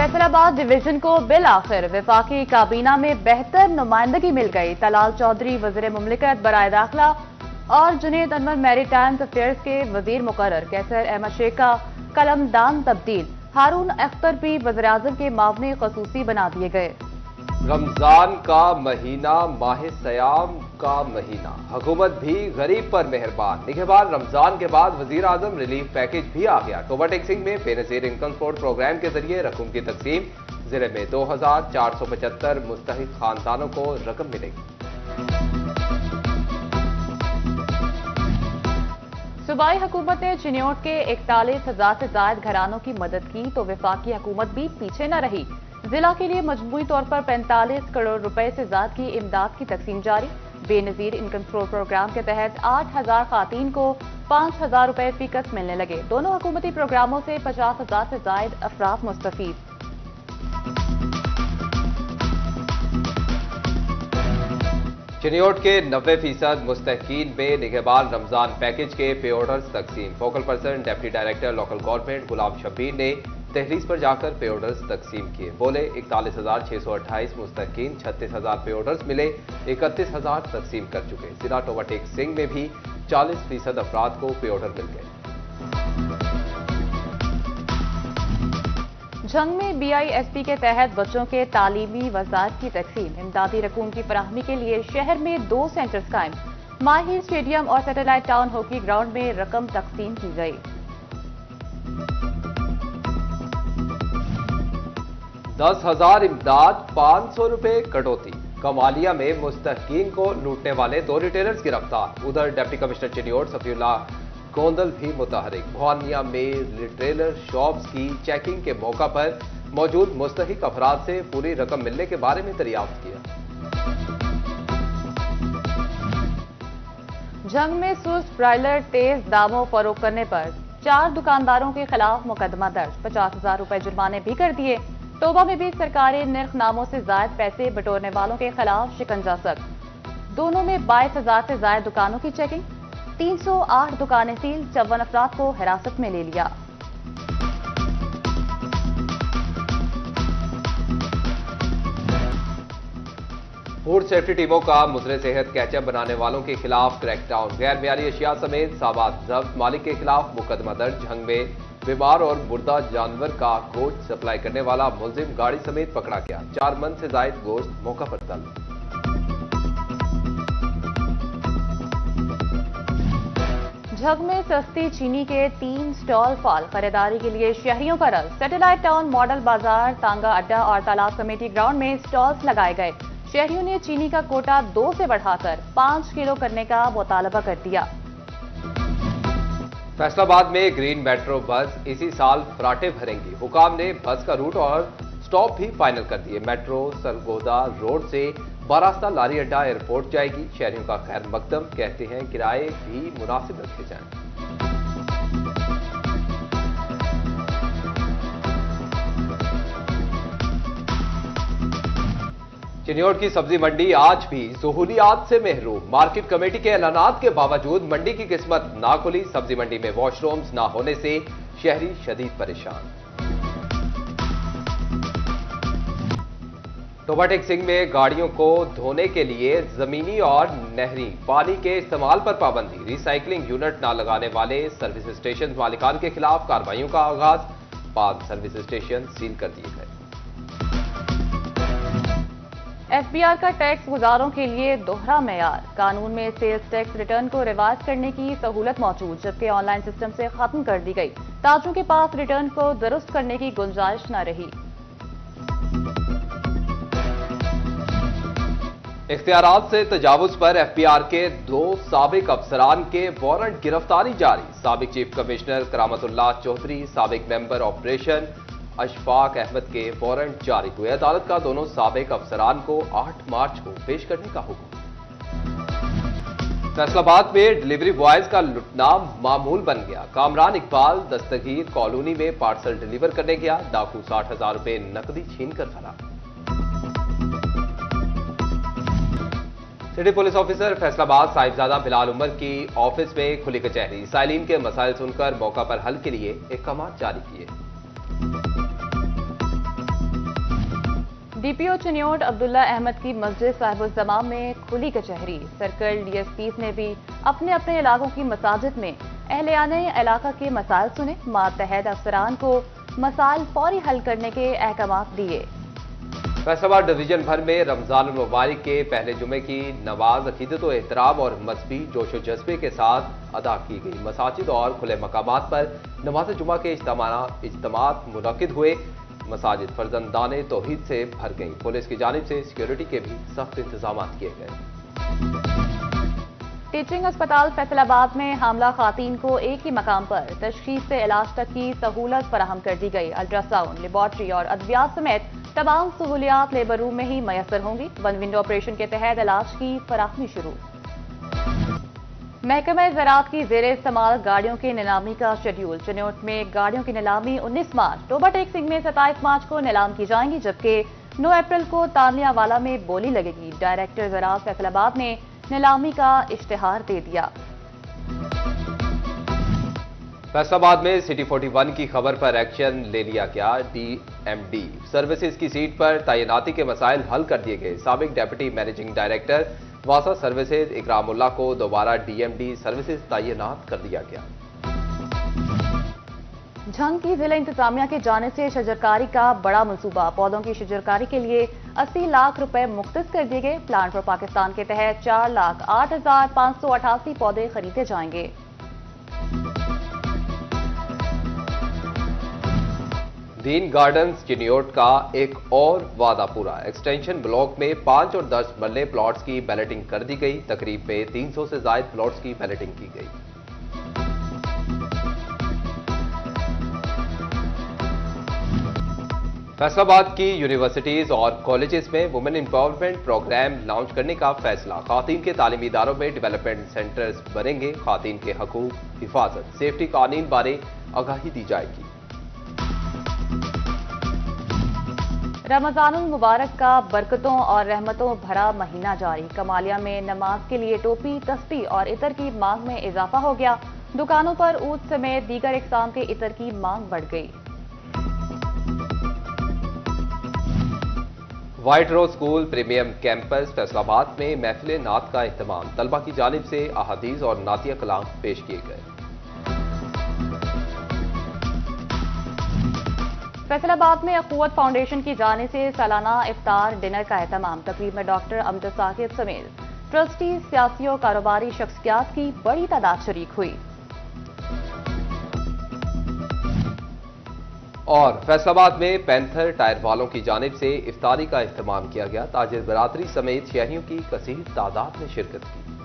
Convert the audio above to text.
Faisalabad division को bill आखिर वफाकी काबीना में बेहतर नुमाइंदगी मिल गई। तलाल चौधरी वजीर मुमलिकत बराए दाखिला और जुनेद अनवर मैरीटाइम अफेयर्स के वजीर मुकर्रर। कैसर अहमद शेख का कलमदान तब्दील। हारून अख्तर भी वज़ीर आज़म के मावने खसूसी बना दिए गए। रमजान का महीना, माह सयाम का महीना, हुकूमत भी गरीब पर मेहरबान। निगहबान रमजान के बाद वजीर आजम रिलीफ पैकेज भी आ गया। टोबा टेक्सिंग में बेनजीर इनकम सपोर्ट प्रोग्राम के जरिए रकूम की तकसीम। जिले में 2475 मुस्तहिक खानदानों को रकम मिलेगी। सूबाई हुकूमत ने चिन्योट के 41,000 से ज्यादा घरानों की मदद की तो वफाकी हुकूमत भी पीछे न रही। जिला के लिए मजमूई तौर पर 45 करोड़ रुपए से ज्यादा की इमदाद की तकसीम जारी। बेनजीर इनकम सपोर्ट प्रोग्राम के तहत 8,000 खातीन को 5,000 रुपए फीकस मिलने लगे। दोनों हुकूमती प्रोग्रामों से 50,000 से ज्यादा अफराद मुस्तफीद। चिन्योट के 90% मुस्तहकीन में निगहबान रमजान पैकेज के पे ऑर्डर्स तकसीम। Focal person deputy director local government Ghulam Shabbir ने तहरीस पर जाकर पे ऑर्डर्स तकसीम किए। बोले 41,628 मुस्तहकीन, 36,000 पे ऑर्डर्स मिले, 31,000 तकसीम कर चुके। जिला टोबा टेक्सिंग में भी 40% अफराद को पे ऑर्डर मिल गए। जंग में BISP के तहत बच्चों के तालीमी वसाइल की तकसीम। इमदादी रकूम की फराहमी के लिए शहर में 2 सेंटर्स कायम। माहिर स्टेडियम और सैटेलाइट टाउन हॉकी ग्राउंड में रकम तकसीम की गई। 10,000 इमदाद, 500 रुपए कटौती। कमालिया में मुस्तहकीन को लूटने वाले 2 रिटेलर्स गिरफ्तार। उधर डिप्टी कमिश्नर चिन्योट सफीउल्लाह गोंदल भी मुतहरिक। भवानिया में रिटेलर शॉप्स की चेकिंग के मौका पर मौजूद मुस्तहिक अफराद से पूरी रकम मिलने के बारे में दरियाफ्त किया। जंग में सुस्त ब्रायलर तेज दामों फरोख्त करने पर 4 दुकानदारों के खिलाफ मुकदमा दर्ज। 50,000 रुपए जुर्माने भी कर दिए। टोबा में भी सरकारी निर्खनामों से ज्यादा पैसे बटोरने वालों के खिलाफ शिकंजा सख्त। दोनों में 22,000 से ज्यादा दुकानों की चेकिंग। 308 दुकानें सील, 54 अफराद को हिरासत में ले लिया। फूड सेफ्टी टीमों का मुजरे सेहत कैचअप बनाने वालों के खिलाफ क्रैकडाउन। गैर मियारी अशिया समेत साबात जब्त। मालिक के खिलाफ मुकदमा दर्ज। जंग में बीमार और मुर्दा जानवर का गोश्त सप्लाई करने वाला मुलजिम गाड़ी समेत पकड़ा गया। 4 मन से जायद गोश्त मौका पर तलब। झग में सस्ती चीनी के 3 स्टॉल फाल। खरीदारी के लिए शहरियों का रस। सैटेलाइट टाउन, मॉडल बाजार, तांगा अड्डा और तालाब कमेटी ग्राउंड में स्टॉल्स लगाए गए। शहरियों ने चीनी का कोटा 2 से बढ़ाकर 5 किलो करने का मुतालबा कर दिया। फैसलाबाद में ग्रीन मेट्रो बस इसी साल फराटे भरेंगी। हुकाम ने बस का रूट और स्टॉप भी फाइनल कर दिए। मेट्रो सरगोदा रोड से बारास्ता लारी अड्डा एयरपोर्ट जाएगी। शहरियों का खैर मकदम, कहते हैं किराए भी मुनासिब रखे जाएं। चिन्योट की सब्जी मंडी आज भी सहूलियात से महरूम। मार्केट कमेटी के ऐलानात के बावजूद मंडी की किस्मत ना खुली। सब्जी मंडी में वॉशरूम्स ना होने से शहरी शदीद परेशान। टोबा टेक्सिंग में गाड़ियों को धोने के लिए जमीनी और नहरी पानी के इस्तेमाल पर पाबंदी। रिसाइकलिंग यूनिट न लगाने वाले सर्विस स्टेशन मालिकान के खिलाफ कार्रवाइयों का आगाज। 5 सर्विस स्टेशन सील कर दिए गए। FBR का टैक्स गुजारों के लिए दोहरा मेयार। कानून में सेल्स टैक्स रिटर्न को रिवाज करने की सहूलत मौजूद, जबकि ऑनलाइन सिस्टम से खत्म कर दी गई। ताजरों के पास रिटर्न को दुरुस्त करने की गुंजाइश न रही। इख्तियारात से तजावुज पर FBR के 2 साबिक अफसरान के वारंट गिरफ्तारी जारी। साबिक चीफ कमिश्नर करामतुल्लाह चौधरी, साबिक मेंबर ऑपरेशन अशफाक अहमद के वारंट जारी हुए। अदालत का दोनों साबिक अफसरान को 8 मार्च को पेश करने का हुक्म। फैसलाबाद में डिलीवरी बॉयज का लुटना मामूल बन गया। कामरान इकबाल दस्तगीर कॉलोनी में पार्सल डिलीवर करने गया। डाकू 60,000 रुपए नकदी छीनकर फरार। City police officer Faisalabad Sahibzada Bilal Umar की ऑफिस में खुली कचहरी। साइलिन के मसाइल सुनकर मौका पर हल के लिए अहकाम जारी किए। डीपीओ चिन्योट अब्दुल्ला अहमद की मस्जिद साहिबुल जमाम में खुली कचहरी। सर्कल डीएसपीज ने भी अपने अपने इलाकों की मसाजिद में अहलियाने इलाका के मसाइल सुने। मातहत अफसरान को मसाइल फौरी हल करने के अहकाम दिए। फैसलाबाद डिवीजन भर में रमजान मुबारक के पहले जुमे की नमाज अकीदत व एहतराम और मजहबी जोश व जज्बे के साथ अदा की गई। मसाजिद और खुले मकामात पर नमाज जुमा के इज्तिमात मुनक्किद हुए। मसाजिद फर्जंदाने तौहीद से भर गई। पुलिस की जानिब से सिक्योरिटी के भी सख्त इंतजाम किए गए। टीचिंग अस्पताल फैसलाबाद में हामला खातून को एक ही मकाम पर तशखीस से इलाज तक की सहूलत फराहम कर दी गई। अल्ट्रासाउंड, लेबॉर्ट्री और अद्वियात समेत तमाम सहूलियात लेबर रूम में ही मैसर होंगी। वन विंडो ऑपरेशन के तहत इलाज की फराहमी शुरू। महकमा ज़राअत की ज़ेरे इस्तेमाल गाड़ियों की नीलामी का शेड्यूल। चिन्योट में गाड़ियों की नीलामी 19 मार्च, टोबाटेक सिंह में 27 मार्च को नीलाम की जाएंगी, जबकि 9 अप्रैल को तानियावाला में बोली लगेगी। डायरेक्टर ज़राअत फैसलाबाद ने नीलामी का इश्तिहार दे दिया। फैसलाबाद में सिटी 41 की खबर पर एक्शन ले लिया गया। डीएमडी सर्विसेज की सीट पर तैनाती के मसाइल हल कर दिए गए। साबिक डेप्यूटी मैनेजिंग डायरेक्टर वासा सर्विसेज इकरामुल्लाह को दोबारा डीएमडी सर्विसेज तैनात कर दिया गया। झंग की जिला इंतजामिया की जानिब से शजरकारी का बड़ा मंसूबा। पौधों की शजरकारी के लिए 80 लाख रुपए मुख्तस कर दिए गए। प्लान फॉर पाकिस्तान के तहत 4,08,588 पौधे खरीदे जाएंगे। दीन गार्डन्स चिन्योट का एक और वादा पूरा। एक्सटेंशन ब्लॉक में 5 और 10 मरले प्लॉट्स की बैलेटिंग कर दी गई। तकरीब में 300 से ज्यादा प्लॉट्स की बैलेटिंग की गई। फैसलाबाद की यूनिवर्सिटीज और कॉलेजेस में वुमेन एम्पावरमेंट प्रोग्राम लॉन्च करने का फैसला। खातून के तालीमी इदारों में डेवलपमेंट सेंटर्स बनेंगे। खातून के हकूक, हिफाजत, सेफ्टी कानून बारे आगाही दी जाएगी। रमजानुल मुबारक का बरकतों और रहमतों भरा महीना जारी। कमालिया में नमाज के लिए टोपी, तस्ती और इतर की मांग में इजाफा हो गया। दुकानों पर ऊद समेत दीगर इकसाम के इतर की मांग बढ़ गई। व्हाइट रोज स्कूल प्रीमियम कैंपस फैसलाबाद में महफिल नात का एहतमाम। तलबा की जानिब से अहादीस और नातिया कलाम पेश किए गए। फैसलाबाद में अखुवत फाउंडेशन की जानिब से सालाना इफ्तार डिनर का एहतमाम। तकरीब में डॉक्टर अमजद साकिब समेत ट्रस्टी, सियासी और कारोबारी शख्सियात की बड़ी तादाद शरीक हुई। और फैसलाबाद में पैंथर टायर वालों की जानिब से इफ्तारी का एहतमाम किया गया। ताजिर बरादरी समेत शहरियों की कसीर तादाद ने शिरकत की।